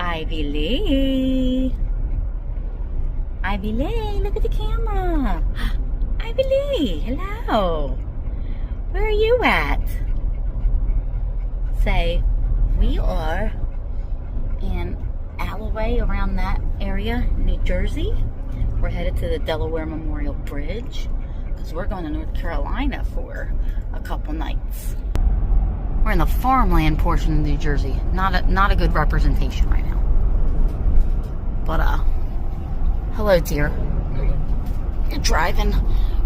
Ivy Lee. Ivy Lee, look at the camera. Ivy Lee, hello. Where are you at? Say, we are in Alloway, around that area, New Jersey. We're headed to the Delaware Memorial Bridge because we're going to North Carolina for a couple nights. We're in the farmland portion of New Jersey. Not a good representation right now. But hello dear. You're driving.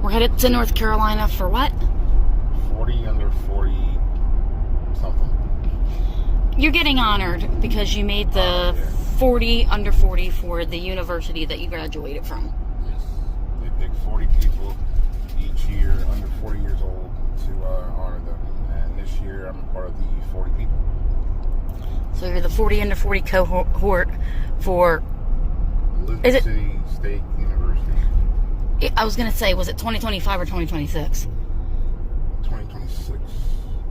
We're headed to North Carolina for what? 40 under 40 something. You're getting honored because you made the 40 under 40 for the university that you graduated from. Yes. They pick 40 people each year under 40 years old to honor them. And this year I'm part of the 40 people. So you're the 40 under 40 cohort for... Elizabeth City State University. I was going to say, was it 2025 or 2026? 2026.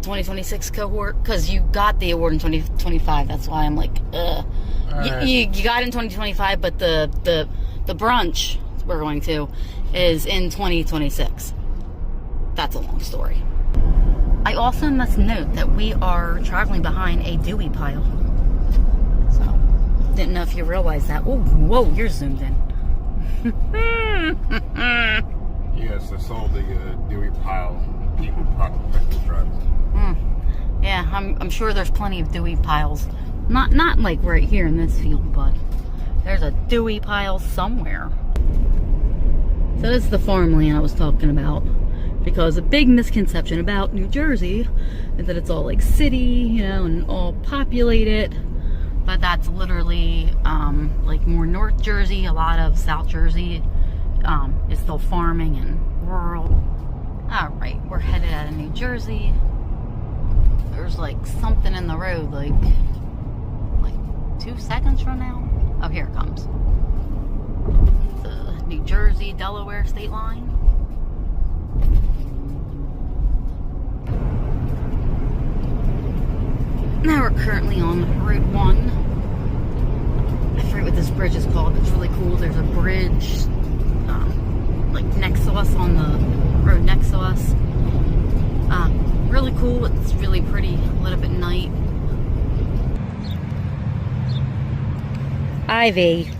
2026 cohort? Because you got the award in 2025. That's why I'm like, You got it in 2025, but the brunch we're going to is in 2026. That's a long story. I also must note that we are traveling behind a Dewey pile. So, didn't know if you realized that. Oh, whoa, you're zoomed in. Yes, I saw the Dewey pile. People probably driving. Yeah, I'm sure there's plenty of Dewey piles. Not like right here in this field, but there's a Dewey pile somewhere. So this is the farmland I was talking about. Because a big misconception about New Jersey is that it's all like city, you know, and all populated. But that's literally like more North Jersey. A lot of South Jersey is still farming and rural. Alright, we're headed out of New Jersey. There's like something in the road, like 2 seconds from now. Oh, here it comes. The New Jersey, Delaware state line. Now we're currently on Route 1. I forget what this bridge is called. It's really cool. There's a bridge like next to us, on the road next to us. Really cool. It's really pretty, lit up at night. Ivy,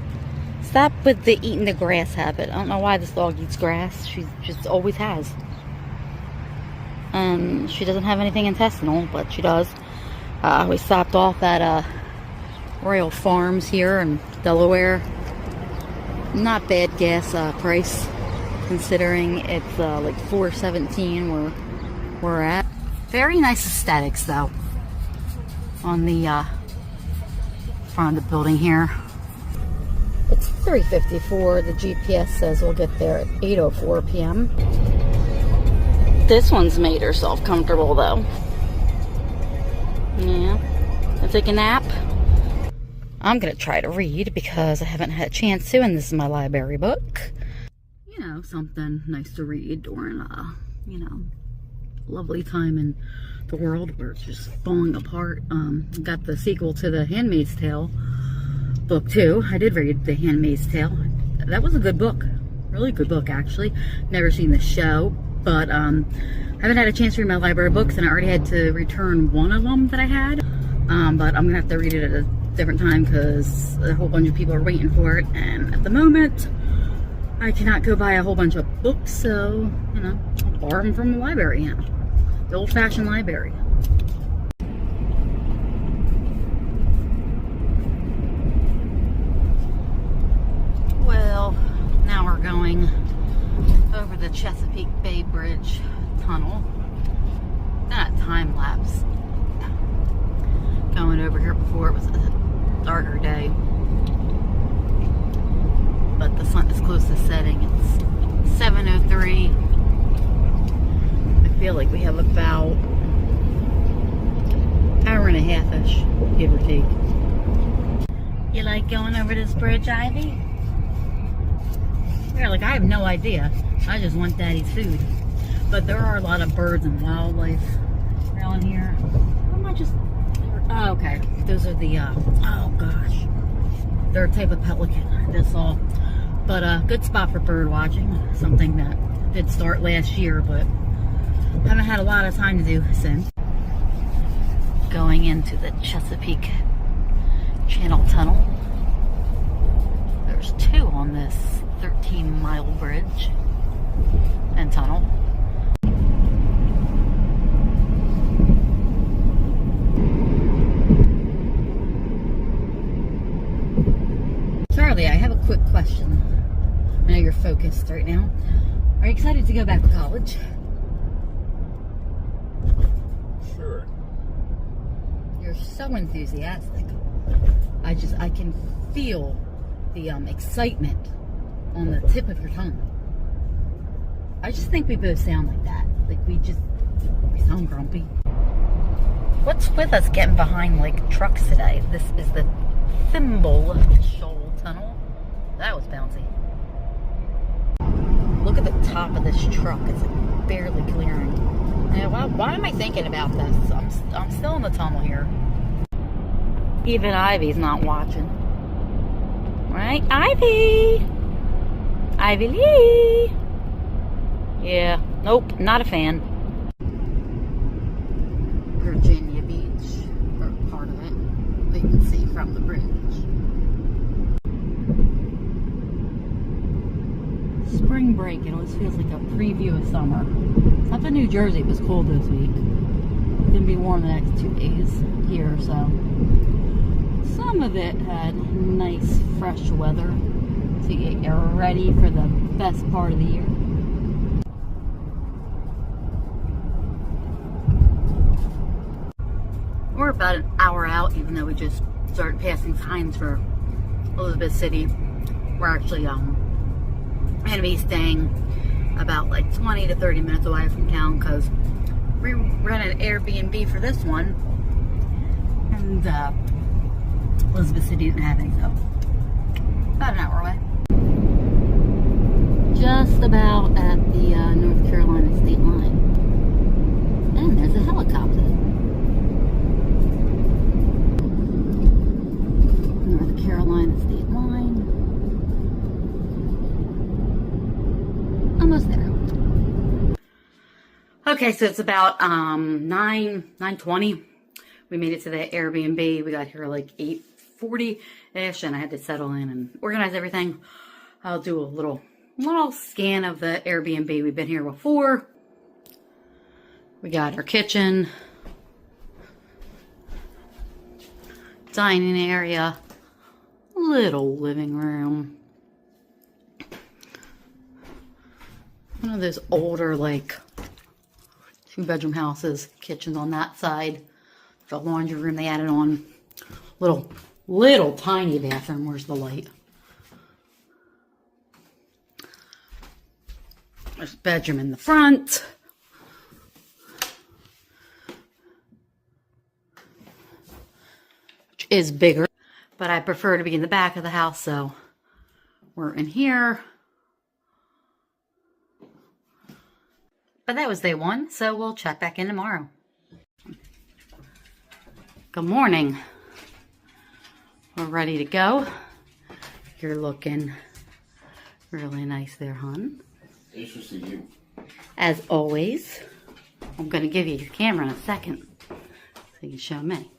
stop with the eating the grass habit. I don't know why this dog eats grass. She just always has. She doesn't have anything intestinal, but she does. We stopped off at Royal Farms here in Delaware. Not bad gas price, considering it's like $4.17 where we're at. Very nice aesthetics though on the front of the building here. It's 3:54. The GPS says we'll get there at 8:04 p.m. This one's made herself comfortable though. Yeah. I'll take a nap. I'm gonna try to read because I haven't had a chance to, and this is my library book. You know, something nice to read during you know, lovely time in the world where it's just falling apart. Got the sequel to the Handmaid's Tale book too. I did read The Handmaid's Tale. That was a good book. Really good book, actually. Never seen the show, but haven't had a chance to read my library books, and I already had to return one of them that I had. But I'm gonna have to read it at a different time because a whole bunch of people are waiting for it, and at the moment I cannot go buy a whole bunch of books, so you know, I'll borrow them from the library now. The old-fashioned library. Well, now we're going over the Chesapeake Bay Bridge tunnel. Not time lapse. Going over here before it was a darker day. But the sun is close to setting. It's 7:03. I feel like we have about hour and a half-ish, give or take. You like going over this bridge, Ivy? Yeah, like I have no idea. I just want Daddy's food. But there are a lot of birds and wildlife around here. How am I just... Oh, okay. Those are the, oh gosh. They're a type of pelican, I just saw. But good spot for bird watching. Something that did start last year, but haven't had a lot of time to do since. Going into the Chesapeake Channel Tunnel. There's 2 on this 13-mile bridge and tunnel. Charlie, I have a quick question. I know you're focused right now. Are you excited to go back to college? Sure. You're so enthusiastic. I can feel the excitement on the tip of your tongue. I just think we both sound like that. Like we sound grumpy. What's with us getting behind like trucks today? This is the Thimble Shoal Tunnel. That was bouncy. Look at the top of this truck. It's like barely clearing. Now, why am I thinking about this? I'm still in the tunnel here. Even Ivy's not watching. Right? Ivy! Ivy Lee! Yeah. Nope. Not a fan. Virginia Beach. Or part of it. That you can see from the bridge. Spring break. It always feels like a preview of summer. Up in New Jersey, it was cold this week. It's going to be warm the next 2 days here, so. Some of it had nice fresh weather to get you ready for the best part of the year. We're about an hour out, even though we just started passing signs for Elizabeth City. We're actually going to be staying about like 20 to 30 minutes away from town because we rented an Airbnb for this one, and Elizabeth City didn't have any, so about an hour away. Just about at the North Carolina state line. And there's a helicopter. North Carolina state line. Almost there. Okay, so it's about 9:20. We made it to the Airbnb. We got here like 8:40-ish, and I had to settle in and organize everything. I'll do a little scan of the Airbnb. We've been here before. We got our kitchen, dining area, little living room. One of those older, like, 2-bedroom houses. Kitchen's on that side. The laundry room they added on. Little tiny bathroom. Where's the light? There's a bedroom in the front. Which is bigger. But I prefer to be in the back of the house, so we're in here. But that was day 1, so we'll check back in tomorrow. Good morning. We're ready to go. You're looking really nice there, hon. It's just you. As always, I'm going to give you your camera in a second so you can show me.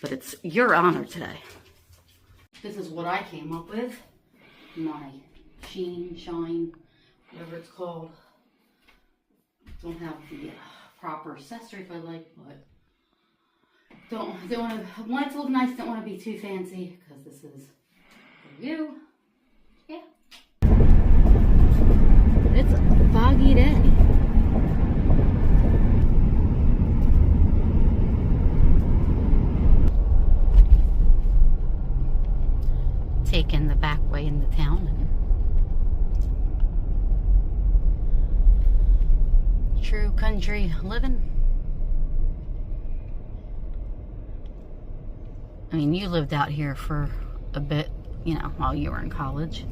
But it's your honor today. This is what I came up with. My shine, whatever it's called. Don't have the proper accessories I like, but don't want it to look nice, don't want to be too fancy, because this is for you. Yeah. It's a foggy day. Taking the back way into town. True country living. I mean, you lived out here for a bit, you know, while you were in college.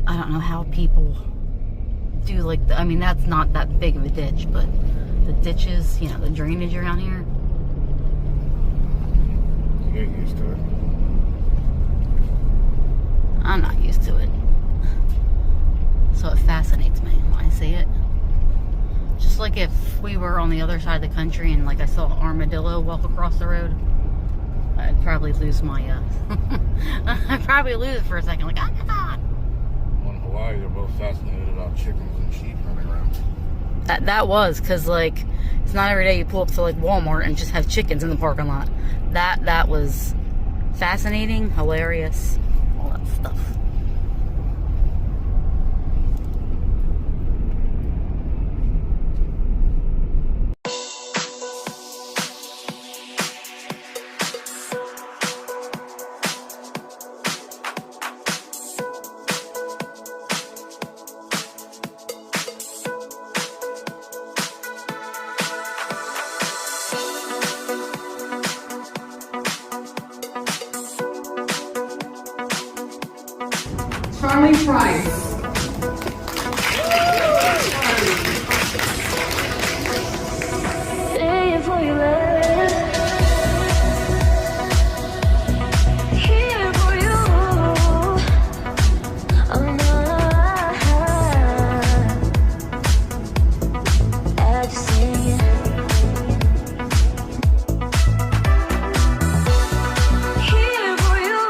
I don't know how people do like I mean, that's not that big of a ditch, but the ditches, you know, the drainage around here. You get used to it. if we were on the other side of the country and like I saw an armadillo walk across the road, I'd probably lose my, I'd probably lose it for a second, like, oh my God. Well, in Hawaii, they're both fascinated about chickens and sheep running around. That was, because, like, it's not every day you pull up to, like, Walmart and just have chickens in the parking lot. That was fascinating, hilarious, all that stuff. Charlie Price. Staying for your love, here for you. I'm not I just sing it. Here for you,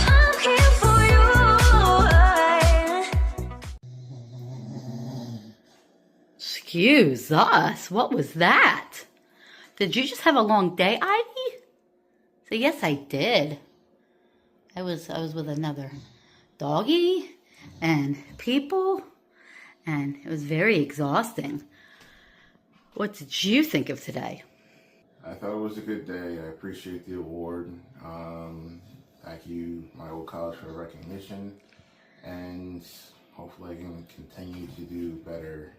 I'm here for you. Excuse us, what was that? Did you just have a long day, Ivy? So yes, I did. I was with another doggy and people, and it was very exhausting. What did you think of today? I thought it was a good day. I appreciate the award. Thank you, my old college, for the recognition. And hopefully I can continue to do better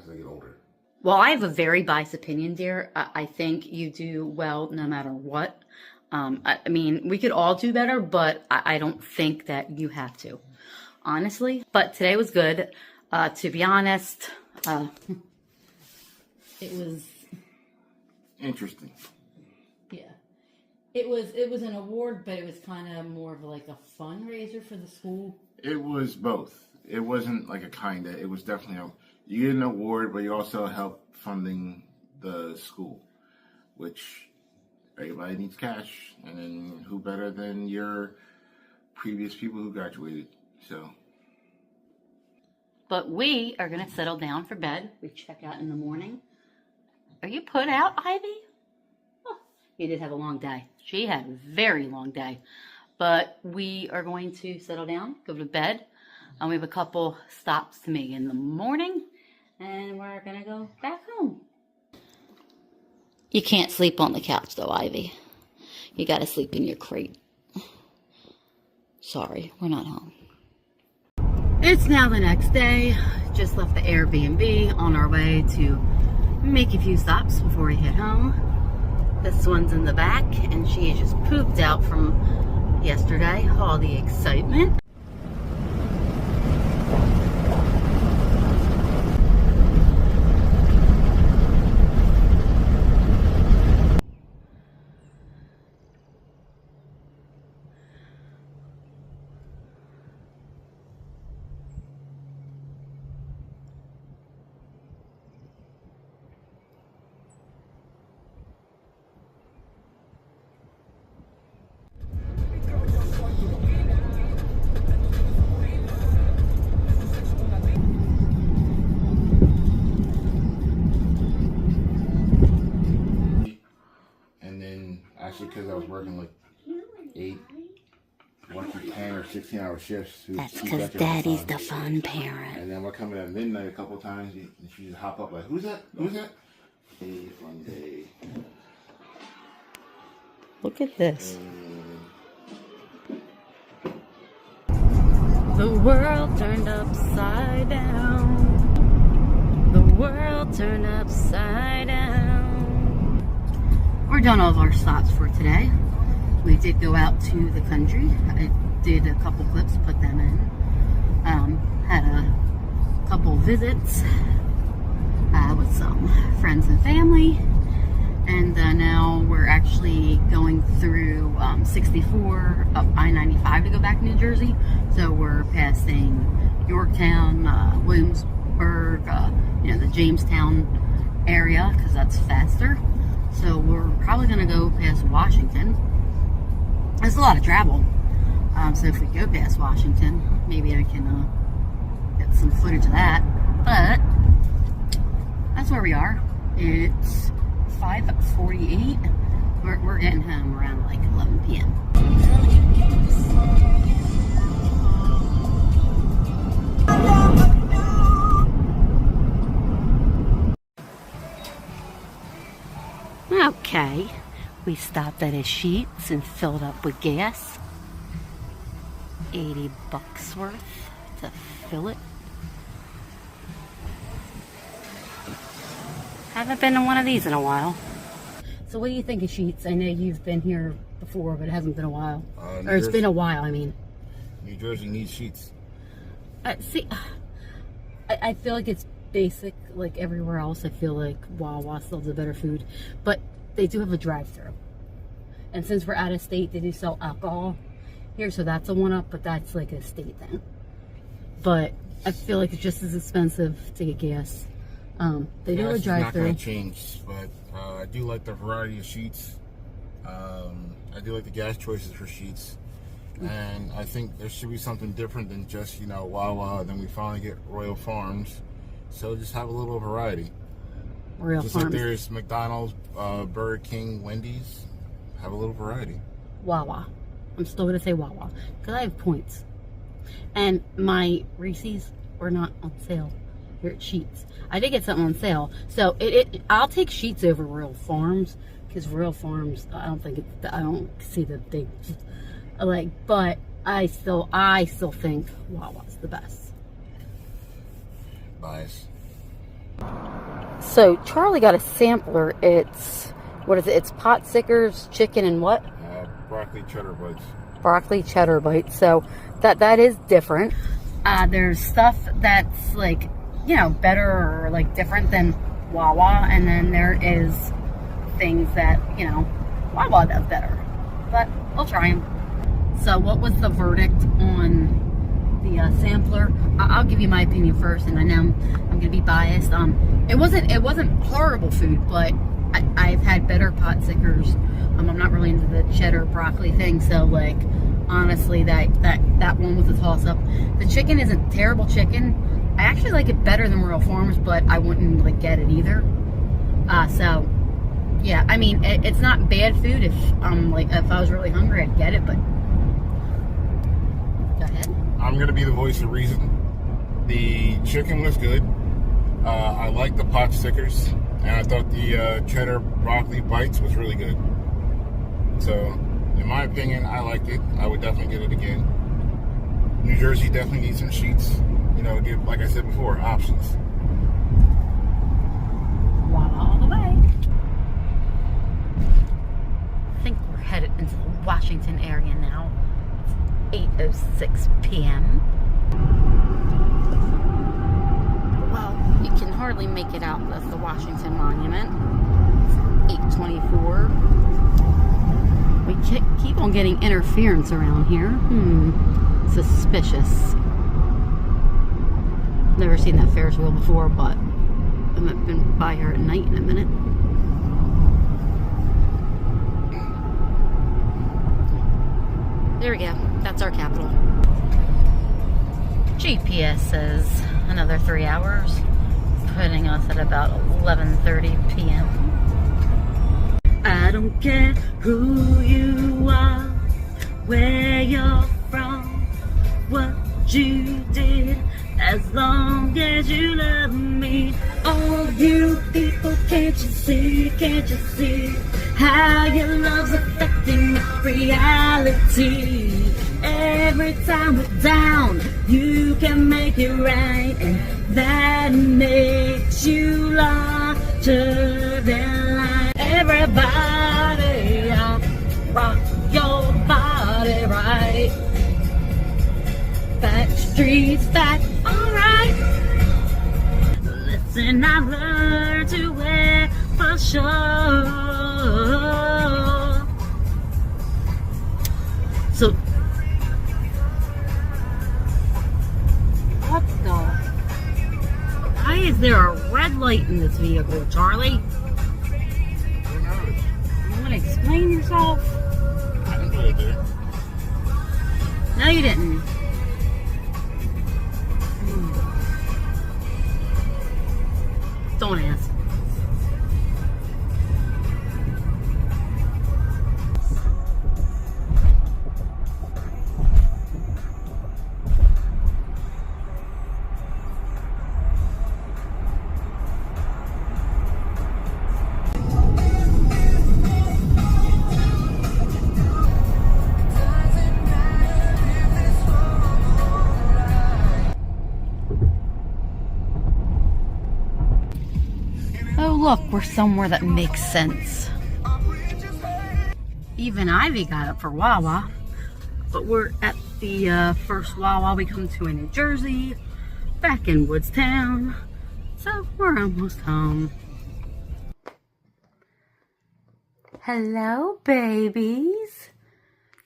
as I get older. Well, I have a very biased opinion, dear. I think you do well no matter what. I mean, we could all do better, but I don't think that you have to, honestly. But today was good. To be honest, it was, Interesting. yeah. It was an award, but it was kind of more of like a fundraiser for the school. It was both. It wasn't like a kinda. It was definitely you get an award, but you also help funding the school, which everybody needs cash. And then who better than your previous people who graduated? So. But we are going to settle down for bed. We check out in the morning. Are you put out, Ivy? Oh, you did have a long day. She had a very long day. But we are going to settle down, go to bed. We have a couple stops to make in the morning. And we're going to go back home. You can't sleep on the couch, though, Ivy. You got to sleep in your crate. Sorry, we're not home. It's now the next day. Just left the Airbnb, on our way to make a few stops before we head home. This one's in the back, and she is just pooped out from yesterday. All the excitement. Because I was working like 1 to 10 or 16-hour shifts. That's because Daddy's the fun parent. And then we're coming at midnight a couple times. And she just hop up like, "Who's that? Who's that?" Hey, fun day. Look at this. The world turned upside down. The world turned upside down. We're done all of our stops for today. We did go out to the country. I did a couple clips, put them in. Had a couple visits with some friends and family. And now we're actually going through 64 up I-95 to go back to New Jersey. So we're passing Yorktown, Spartanburg, you know, the Jamestown area, because that's faster. So we're probably going to go past Washington. It's a lot of travel. So if we go past Washington, maybe I can get some footage of that. But that's where we are. It's 5:48. We're getting home around like 11 p.m. Okay, we stopped at a Sheetz and filled up with gas. $80 worth to fill it. Haven't been to one of these in a while. So what do you think of Sheetz? I know you've been here before, but it hasn't been a while. Or it's been a while, I mean. New Jersey needs Sheetz. See, I feel like it's basic, like everywhere else. I feel like Wawa still does better food. But they do have a drive-thru. And since we're out of state, they do sell alcohol here, so that's a one-up, but that's like a state thing. But I feel like it's just as expensive to get gas. They do have a drive-thru. It's not going to change, but I do like the variety of Sheetz. I do like the gas choices for Sheetz. And I think there should be something different than just, you know, Wawa. Then we finally get Royal Farms. So just have a little variety. Royal just Farms. like there's McDonald's, Burger King, Wendy's. Have a little variety. Wawa. I'm still going to say Wawa because I have points. And my Reese's were not on sale here at Sheetz. I did get something on sale. So I'll take Sheetz over Royal Farms because Royal Farms, I don't see the big, like, but I still think Wawa's the best. Bias. So Charlie got a sampler. It's, what is it? It's pot stickers, chicken, and what? Broccoli cheddar bites. Broccoli cheddar bites. So that is different. There's stuff that's like, you know, better or like different than Wawa, and then there is things that, you know, Wawa does better. But we'll try them. So what was the verdict on the sampler? I'll give you my opinion first, and I know I'm gonna be biased. It wasn't horrible food, but I've had better pot stickers. I'm not really into the cheddar broccoli thing, so like honestly, that one was a toss up. The chicken isn't terrible chicken. I actually like it better than Royal Farms, but I wouldn't like get it either. So yeah, I mean it's not bad food. If I was really hungry, I'd get it. But go ahead. I'm gonna be the voice of reason. The chicken was good. I like the pot stickers, and I thought the cheddar broccoli bites was really good. So, in my opinion, I liked it. I would definitely get it again. New Jersey definitely needs some Sheetz. You know, give, like I said before, options. Wawa all the way. I think we're headed into the Washington area now. It's 8:06 p.m. Well, you can hardly make it out of the Washington Monument. It's 8:24. We keep on getting interference around here. Suspicious. Never seen that Ferris wheel before, but I haven't been by here at night in a minute. There we go. That's our capital. GPS says another 3 hours, putting us at about 11:30 p.m. I don't care who you are, where you're from, what you did, as long as you love me. Oh, you people, can't you see how your love's affecting my reality? Every time we're down, you can make it right, and that makes you larger than life. Everybody, rock your body right. Back streets back, alright. Listen, I learned to wear for sure. So, what the? is there a red light in this vehicle, Charlie? Who knows? You want to explain yourself? I didn't put it there. No, you didn't. Don't ask. Oh, look, we're somewhere that makes sense. Even Ivy got up for Wawa, but we're at the first Wawa we come to in New Jersey, back in Woodstown, so we're almost home. Hello, babies.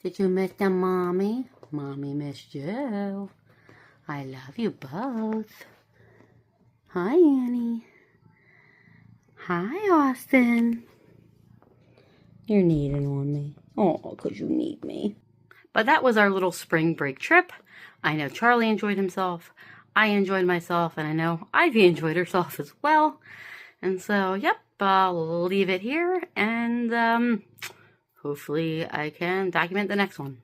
Did you miss the mommy? Mommy missed you. I love you both. Hi, Annie. Hi, Austin. You're needing on me. Oh, 'cause you need me. But that was our little spring break trip. I know Charlie enjoyed himself. I enjoyed myself. And I know Ivy enjoyed herself as well. And so, yep, I'll leave it here. And hopefully I can document the next one.